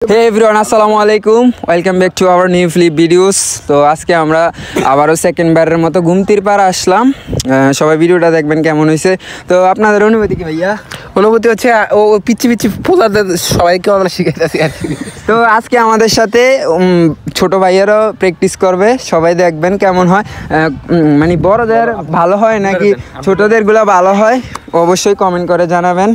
হে everyone আসসালামু আলাইকুম welcome back to our new flip videos. তো আজকে আমরা আবারও সেকেন্ড বারের মতো গুমতির পাড়া আসলাম। সবাই ভিডিওটা দেখবেন কেমন হয়েছে। তো আপনাদের অনুভূতি কি ভাইয়া? অনুভূতি হচ্ছে ও পিচ্ছি পিচ্ছি পোলাদের সবাইকে আমরা শিখাইতেছি আর কি। তো আজকে আমাদের সাথে ছোট ভাইয়ারও প্র্যাকটিস করবে, সবাই দেখবেন কেমন হয়। মানে বড়দের ভালো হয় নাকি ছোটদেরগুলো ভালো হয় অবশ্যই কমেন্ট করে জানাবেন।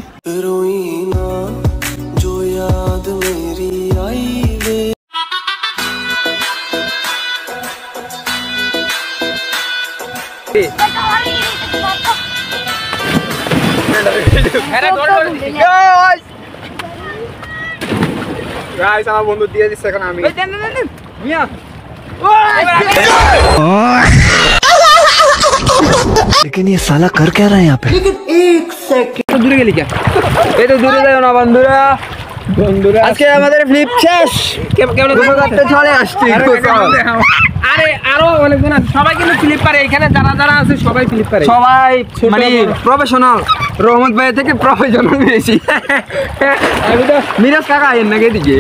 গাইস আমার বন্ধু দিয়ে দিচ্ছে এখন আমি लेकिन ये साला कर क्या रहा है यहाँ पे? लेकिन एक सेकंड দূরে গেলি কে? এই তো দূরে যাও না বন্ধুরা। আজকে আমাদের ফ্লিপ শেষ। কেমন করতে চলে আসছি। আরে আরো অনেকজন আছে, সবাই কিন্তু ফ্লিপ পারে। এখানে যারা যারা আছে সবাই ফ্লিপ পারে, সবাই মানে প্রফেশনাল। রহমত ভাই থেকে প্রফেশনাল বেশি। মিরাজ কাকা আইন নাকি এদিকে?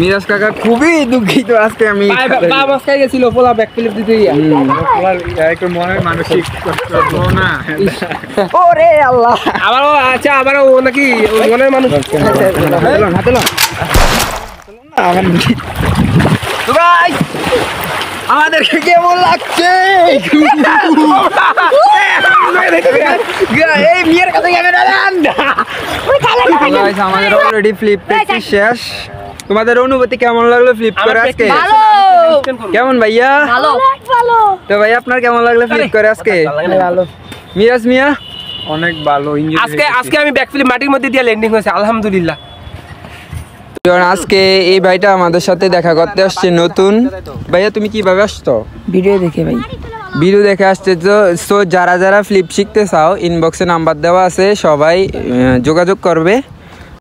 মিরাজ কাকা খুবই দুঃখিত আজকে আমি পা মস্কাই গেছিল পোলা ব্যাক ফ্লিপ দিতে গিয়া। একটু মনে মানসিক কষ্ট না। ওরে আল্লাহ। আবারও আচ্ছা আবারও ও নাকি মনের মানুষ হাতে লো তো ভাই আমাদেরকে কেমন লাগছে? এই মেয়ের কাছে আমাদের অলরেডি ফ্লিপ প্র্যাকটিস শেষ। তোমাদের অনুভূতি কেমন লাগলো ফ্লিপ করে আজকে? কেমন ভাইয়া? তো ভাই আপনার কেমন লাগলো ফ্লিপ করে আজকে? মিরাজ মিয়া অনেক ভালো। আজকে আমি ব্যাক ফ্লিপ মাটির মধ্যে দিয়ে ল্যান্ডিং হয়েছে আলহামদুলিল্লাহ। আজকে এই ভাইটা আমাদের সাথে দেখা করতে আসছে নতুন। ভাইয়া তুমি কিভাবে আসছো? ভিডিও দেখে ভাই, ভিডিও দেখে আসছে। তো যারা যারা ফ্লিপ শিখতে চাও ইনবক্সে নাম্বার দেওয়া আছে, সবাই যোগাযোগ করবে।